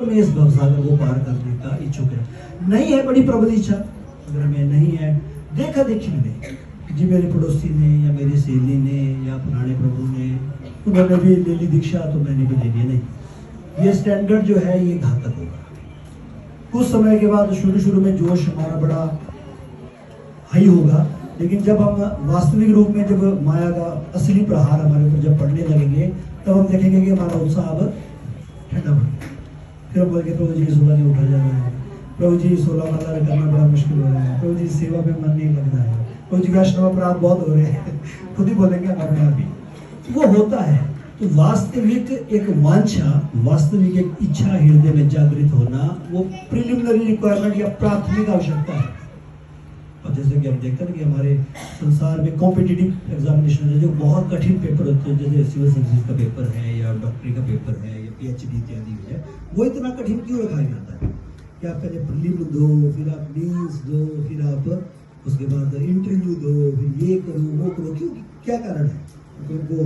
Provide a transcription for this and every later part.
में इस भवसागर को पार करने का इच्छुक है। नहीं है बड़ी प्रबल इच्छा, अगर हमें नहीं है देखा देखी में जी मेरे पड़ोसी ने या मेरी सहेली ने या पुराने प्रभु ने उन्होंने भी ले ली दीक्षा तो मैंने भी ले ली, नहीं। ये स्टैंडर्ड जो है ये घातक होगा। कुछ समय के बाद शुरू में जोश हमारा बड़ा हाई होगा, लेकिन जब हम वास्तविक रूप में जब माया का असली प्रहार हमारे ऊपर जब पड़ने लगेंगे तब हम देखेंगे कि हमारा उत्साह अब ठंडा पड़ गया। फिर हम बोलेंगे प्रभु जी सुबह नहीं उठा जा रहा है, प्रभु जी 16 माला करना बड़ा मुश्किल हो रहा है, प्रभु जी सेवा में मन नहीं लग रहा है, प्रभु जी वैष्णव अपराध बहुत हो रहे हैं। खुद ही बोलेंगे हमारे यहाँ भी वो होता है। तो वास्तविक एक वांछा, वास्तविक एक इच्छा हृदय में जागृत होना वो प्रिलिमिनरी रिक्वायरमेंट या प्राथमिक आवश्यकता है। और जैसे कि हम देखते हैं कि हमारे संसार में कॉम्पिटिटिव एग्जामिनेशन है जो बहुत कठिन पेपर होते हैं, जैसे सिविल सर्विस का पेपर है या डॉक्टरी का पेपर है या PhD इत्यादि है, वो इतना कठिन क्यों रखा जाता है कि आप पहले प्रीलिम दो, फिर आप मेंस दो, फिर आप उसके बाद इंटरव्यू दो, फिर ये करो वो करो, क्यों, क्या कारण है? उनको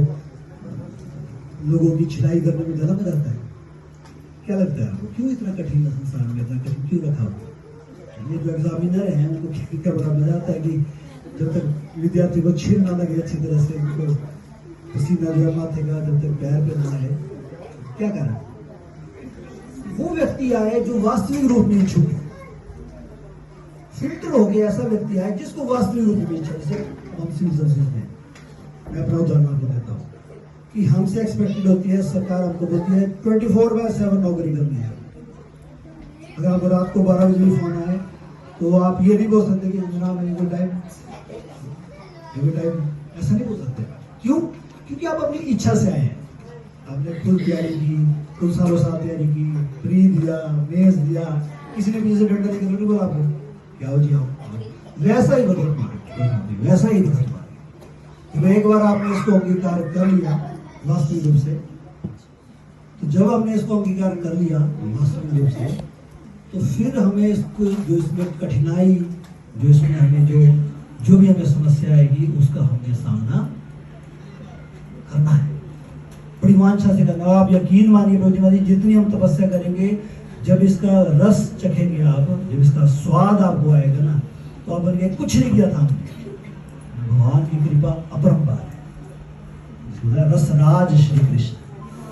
लोगों की छिलाई करने में ज़्यादा मजा आता है, क्या लगता है आपको? क्यों इतना कठिन संसार में इतना कठिन क्यों रखा हुआ? ये जो एग्जामिनर हैं उनको क्या बड़ा मजा आता है कि जब तक विद्यार्थी को छीन ना लगे अच्छी तरह से, उनको पसीना जो माथे का जब तक पैर पे ना आए, क्या कारण? वो व्यक्ति आए जो वास्तविक रूप में इच्छुक है, फिल्टर हो गया ऐसा व्यक्ति आए जिसको वास्तविक रूप में इच्छा। जैसे हम सिविल सर्विस में, मैं अपना उदाहरण आपको देता हूँ कि हमसे एक्सपेक्टेड होती है, सरकार हमको बोलती है 24/7 नौकरी करनी है। अगर आपको रात को 12 बजे भी फोन आए तो आप ये नहीं बोल सकते कि जनाब मेरे टाइम, ऐसा नहीं बोल सकते। क्यों? क्योंकि आप अपनी इच्छा से आए हैं, आपने फुल तैयारी की, कुल सालों साथ तैयारी की, प्री दिया, मेज दिया, किसी ने भी से डंडा लेकर नहीं बोला आपको क्या हो जी आओ, वैसा ही बदल मारे, वैसा ही बदल मारे। तो एक बार आपने इसको अंगीकार कर लिया वास्तविक रूप से, तो जब हमने इसको अंगीकार कर लिया वास्तविक रूप से, तो फिर हमें इसको जो इसमें कठिनाई, जो इसमें हमें जो भी हमें समस्या आएगी उसका हमें सामना करना है, बड़ी वांछा से करना। आप यकीन मानिए प्रभु जी, जितनी हम तपस्या करेंगे, जब इसका रस चखेंगे आप, जब इसका स्वाद आपको आएगा ना, तो आप बोलेंगे कुछ नहीं किया था हमने, भगवान की कृपा अपरंपार है, रस राज श्री कृष्ण।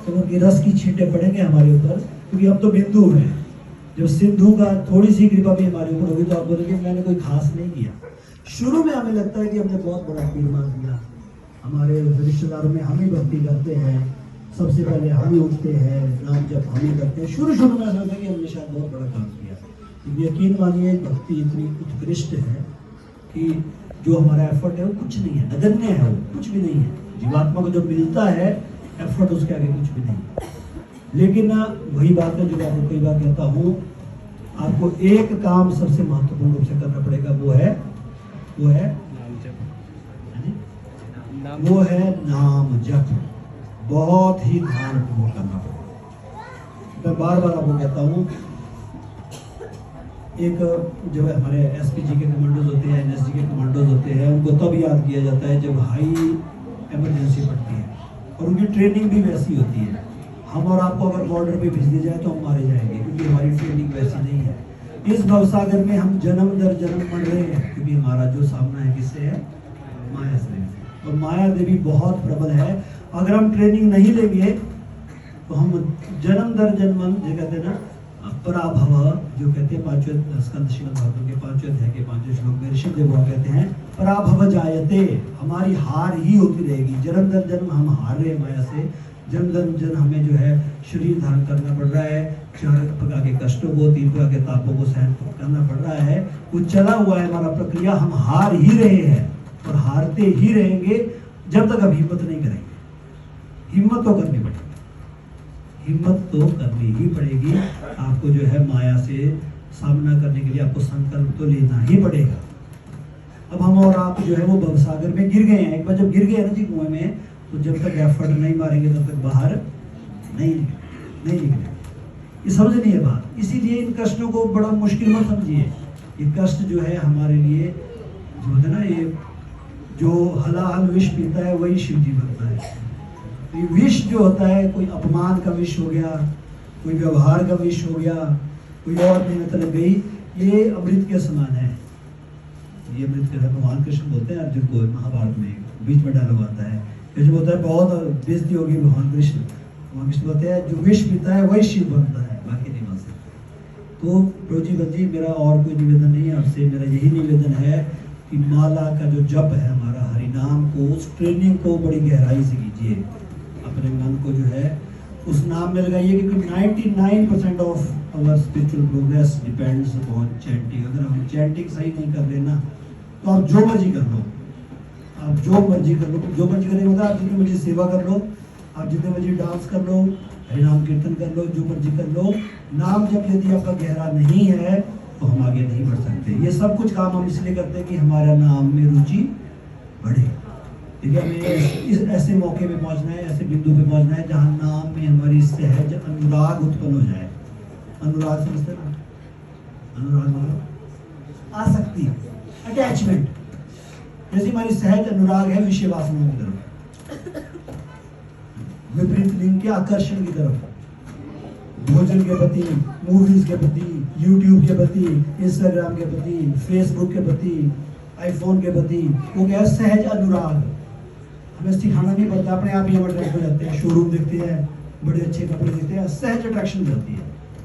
तो उनकी रस की छींटे पड़ेंगे हमारे ऊपर, क्योंकि हम तो बिंदु हैं। जब सिंधु का थोड़ी सी कृपा भी हमारे ऊपर होगी तो आप बोलेंगे मैंने कोई खास नहीं किया। शुरू में हमें लगता है कि हमने बहुत बड़ा तीर्मास दिया, हमारे रिश्तेदारों में हम ही भक्ति करते हैं, सबसे पहले हम ही उठते हैं, नाम जब हम ही करते हैं। शुरू में ऐसा होता है कि हमने शायद बहुत बड़ा काम किया। यकीन मानिए भक्ति इतनी उत्कृष्ट है कि जो हमारा एफर्ट है वो कुछ नहीं है, नगण्य है, वो कुछ भी नहीं है। जीवात्मा को जो मिलता है एफर्ट उसके आगे कुछ भी नहीं है। लेकिन वही बात है जो मैं आपको कई बार कहता हूँ, आपको एक काम सबसे महत्वपूर्ण रूप से करना पड़ेगा, वो है नाम जप। बहुत ही ध्यानपूर्वक करना पड़ेगा। मैं बार बार आपको कहता हूँ, एक जब हमारे SPG के कमांडोज होते हैं, NSG के कमांडोज होते हैं, उनको तब याद किया जाता है जब हाई इमरजेंसी पड़ती है, और उनकी ट्रेनिंग भी वैसी होती है। हम और आपको अगर बॉर्डर पे भेज दिया जाए तो हम मारे जाएंगे, क्योंकि हमारी ट्रेनिंग वैसी नहीं है। इस भवसागर में हम जन्म दर जन्म मर रहे हैं, क्योंकि हमारा जो सामना है किससे है? माया से। और माया देवी बहुत प्रबल है। अगर हम ट्रेनिंग नहीं लेंगे तो हम जन्म दर जन्म, जो कहते हैं ना पराभव, जो कहते हैं पांचवें स्कंद श्रीमद् भागवत के 5वें अध्याय के 5वें श्लोक में ऋषिदेव कहते हैं पराभव जायते, हमारी हार ही होती रहेगी। जन्म दर जन्म हम हार रहे हैं माया से, जन्म दर जन्म हमें जो है शरीर धारण करना पड़ रहा है, 4 प्रकार के कष्टों को, 3 प्रकार के तापों को सहन करना पड़ रहा है। वो चला हुआ है हमारा प्रक्रिया, हम हार ही रहे हैं और हारते ही रहेंगे जब तक हम हिम्मत नहीं करेंगे। हिम्मत तो करनी पड़ेगी, हिम्मत तो करनी ही पड़ेगी। आपको जो है माया से सामना करने के लिए आपको संकल्प तो लेना ही पड़ेगा। अब हम और आप जो है वो भवसागर में गिर गए हैं। एक बार जब गिर गए ना जी कुएं में, तो जब तक एफर्ट नहीं मारेंगे तब तक बाहर नहीं निकलेंगे। ये समझनी है बात। इसीलिए इन कष्टों को बड़ा मुश्किल मत समझिए। ये कष्ट जो है हमारे लिए जो है ना, ये जो हलाहल विष पीता है वही शिव जी बनता है। ये विष जो होता है, कोई अपमान का विष हो गया, कोई व्यवहार का विष हो गया, कोई और मेहनत लग गई, ये अमृत के समान है। ये अमृत के साथ भगवान कृष्ण बोलते हैं अर्जुन को, महाभारत में बीच में डायलॉग आता है, कृष्ण बोलता है बहुत बेइज्जती होगी भगवान कृष्ण। भगवान कृष्ण बोलते हैं जो विष पीता है वही शिव बनता है, बाकी नहीं बन सकता। तो प्रभु जी बच्ची, मेरा और कोई निवेदन नहीं है आपसे, मेरा यही निवेदन है कि माला का जो जप है हमारा, हरि नाम को, उस ट्रेनिंग को बड़ी गहराई से कीजिए। अपने मन को जो है उस नाम में लगाइए, क्योंकि 99% of our spiritual progress depends upon chanting. अगर हम चैंटिंग सही नहीं कर रहे ना, तो आप जो मर्जी कर लो, आप जो मर्जी कर लो, जो मर्जी करने होगा, आप जितनी मर्जी सेवा कर लो, आप जितने मर्जी डांस कर लो, हरि नाम कीर्तन कर लो, जो मर्जी कर लो, नाम जब यदि आपका गहरा नहीं है तो हम आगे नहीं बढ़ सकते। ये सब कुछ काम हम इसलिए करते हैं कि हमारा नाम में रुचि बढ़े। ठीक है, हमें इस ऐसे मौके पे पहुंचना है, ऐसे बिंदु पे पहुंचना है जहां नाम में हमारी सहज अनुराग उत्पन्न हो जाए। अनुराग समझते हैं? अनुराग मतलब आसक्ति, अटैचमेंट। जैसे हमारी सहज अनुराग है विषय वासनाओं की तरफ, विपरीत लिंग के आकर्षण की तरफ, भोजन के प्रति, मूवीज के प्रति, यूट्यूब के प्रति, इंस्टाग्राम के प्रति, फेसबुक के प्रति, आईफोन के प्रति, वो क्या है? सहज अनुराग। हमें सिखाना नहीं पड़ता, अपने आप ही हम अट्रैक्ट हो जाते हैं। शोरूम देखते हैं, बड़े अच्छे कपड़े देखते हैं, सहज अट्रैक्शन होती है,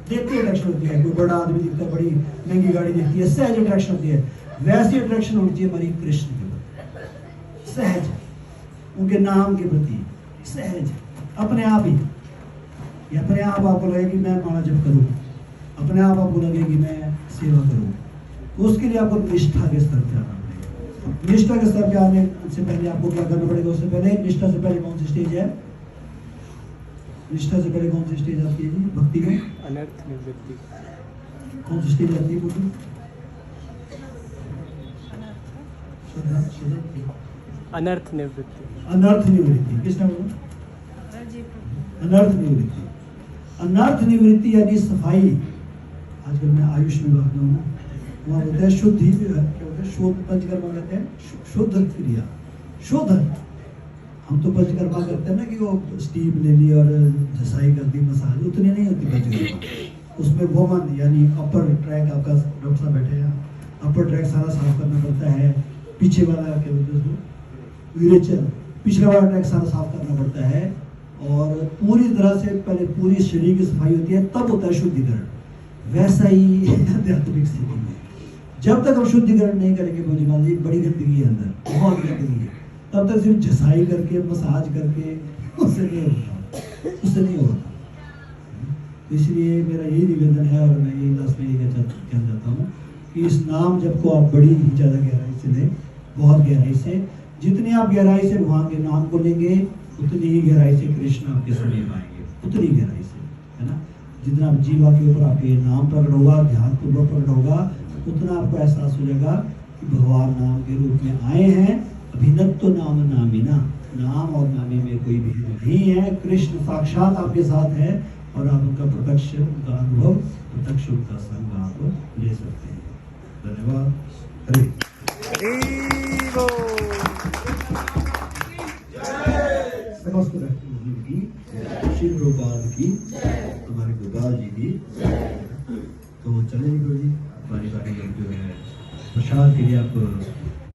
देखते अट्रैक्शन होती है। कोई बड़ा आदमी दिखता है, बड़ी महंगी गाड़ी दिखती है, सहज अट्रैक्शन होती है। वैसी अट्रैक्शन होती है हमारी कृष्ण के प्रति, सहज, उनके नाम के प्रति सहज, अपने आप ही। ये अपने आप आपको लगे कि मैं माला जप करूँ, अपने आप आपको लगे कि मैं सेवा करूँ, तो उसके लिए आपको निष्ठा के स्तर पे आना पड़ेगा। निष्ठा के स्तर पे आने से पहले आपको क्या करना पड़ेगा? उससे पहले, निष्ठा से पहले कौन सी स्टेज है? निष्ठा से पहले कौन सी स्टेज आती है जी भक्ति में? अनर्थ निवृत्ति। कौन सी स्टेज आती है बोलिए? अनर्थ निवृत्ति। अनर्थ निवृत्ति किसने बोला? अनर्थ निवृत्ति। अनर्थ निवृत्ति यानी सफाई। आजकल मैं आयुष विभाग में हूँ ना, वहाँ बोलते हैं शुद्धि, क्या बोलते हैं? शोध पंचकर्मा कहते हैं, शुद्ध क्रिया, शोधन। हम तो पंचकर्मा करते हैं ना कि वो स्टीम ले ली और घसाई कर दी, मसाज, उतनी नहीं होती पंचकर्मा। उसमें वोमन यानी अपर ट्रैक, आपका डॉक्टर साहब बैठे हैं, अपर ट्रैक सारा साफ करना पड़ता है। पीछे वाला क्या बोलते हैं उसको? विरेचन, पिछले वाला ट्रैक सारा साफ करना पड़ता है। और पूरी तरह से पहले पूरी शरीर की सफाई होती है, तब होता है शुद्धिकरण। वैसा ही आध्यात्मिक स्थिति में जब तक हम शुद्धिकरण नहीं करेंगे भोजमान जी, बड़ी गंदगी है अंदर, बहुत गंदगी है, तब तक सिर्फ झसाई करके, मसाज करके उससे नहीं होता, उससे नहीं होता। इसलिए मेरा यही निवेदन है, और मैं यही लास्ट में कहना चाहता हूँ कि इस नाम जप को आप बड़ी ही ज़्यादा गहराई से लें, बहुत गहराई से। जितनी आप गहराई से भगवान के नाम को लेंगे, उतनी ही गहराई से कृष्ण आपके समीप आएंगे, उतनी गहराई से, है ना। जितना आप जीवा के ऊपर आपके नाम प्रकट होगा, ध्यान पूर्वक प्रकट होगा, उतना आपको एहसास हो जाएगा कि भगवान नाम के रूप में आए हैं। अभिनत्व नाम नामिना, नाम और नामी में कोई भेद नहीं है। कृष्ण साक्षात आपके साथ है, और आप उनका प्रत्यक्ष, उनका अनुभव, प्रत्यक्ष उनका संग आप ले सकते हैं। धन्यवाद। हरे समस्त की, श्री प्रभुपाद की, हमारे गोपाल जी की। तो चले जी गुरु जी, बारी बारी जो है प्रसाद के लिए आप